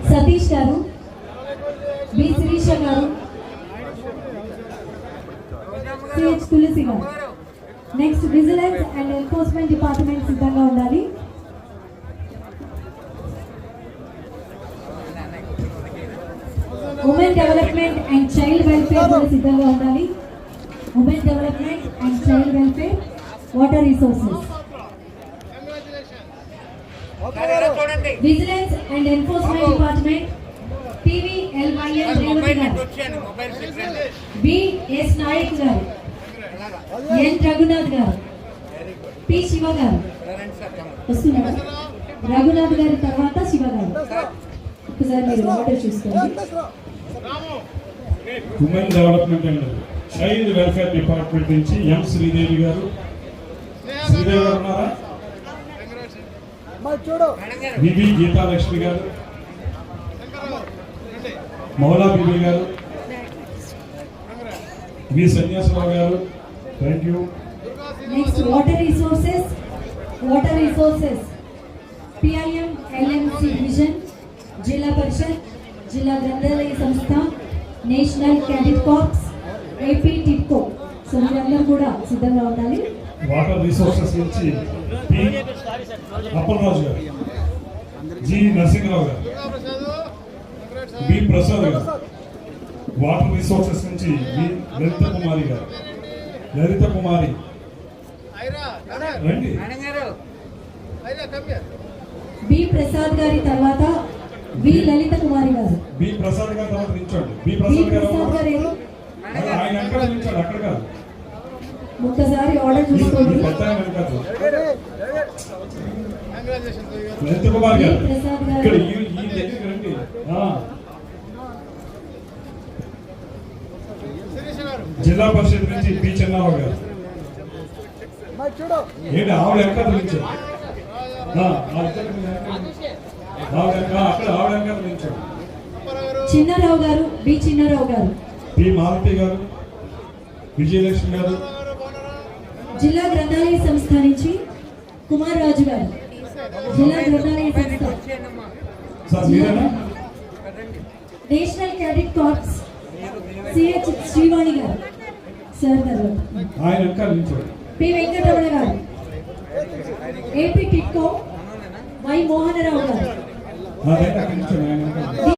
సతీష్ గారు, బి శిరీష గారు, సిహెచ్ తులసి గారు. Next vigilance and enforcement department సిద్ధంగా ఉండాలి. Women development and child welfare కూడా సిద్ధంగా ఉండాలి. Women development and child welfare, water resources, vigilance and enforcement department PVLIN Revathi గారు, బిఎస్ నాయక్ గారు, ఎన్ రఘునాథ్ గారు, పి శివ గారు వస్తున్నారు. రఘునాథ్ గారి తర్వాత శివ గారు. ఒకసారి మీరు ఆర్డర్ చూసుకోండి. Women development and child welfare department నుంచి ఎం శ్రీదేవి గారు. శ్రీదేవి గారు ఉన్నారా? బిబి గీతాలక్ష్మి గారు, మౌలా బిబి గారు, వి సన్యాసరావు గారు. Thank you. Next water resources, water resources PIM LMC division, Zilla Parishad, జిల్లా గ్రంథాలయ సంస్థ, national cadet corps, AP TIDCO. So మీరందరూ కూడా సిద్ధంగా ఉండాలి. వాటర్ రిసోర్సెస్ నుంచి పి అప్పలరాజు గారు, జి నరసింహరావు గారు, బి ప్రసాద్ గారు. వాటర్ రిసోర్సెస్ నుంచి బి లలిత కుమారి గారు. లలిత కుమారి రండి. బి ప్రసాద్ గారి తర్వాత బి లలిత కుమారి గారు. బి ప్రసాద్ గారి తర్వాత నిల్చోండి. బి బి ప్రసాద్ ప్రసాద్ గారు గారు ఆయన అక్కడ నిల్చోండి, అక్కడ కాదు. ఒక్కసారి ఆర్డర్ చూసుకోండి. లలిత కుమార్ గారు ప్రసాద్ గారు, ఇక్కడ ఈ దగ్గరికి రండి. జిల్లా పరిషత్ నుంచి పి చెన్నారావు గారు. ఏంటి ఆవిడ ఎక్కడ నిల్చోండి. అక్కడ ఆవిడ ఎక్కడ నిల్చోండి. చిన్నారావు గారు, బి చిన్నారావు గారు. పి మారుతి గారు, విజయలక్ష్మి గారు. జిల్లా గ్రంథాలయ సంస్థ నుంచి కుమార్ రాజు గారు. జిల్లా గ్రంథాలయ సంస్థ. సార్ మీరేనా? National cadet corps CH Srivani గారు. సార్ గారు ఆయన ఎక్కడ నిల్చోండి. పి వెంకటరమణ గారు. AP టిట్కో వై మోహనరావు గారు. అక్కడ నిల్చోండి. ఆయన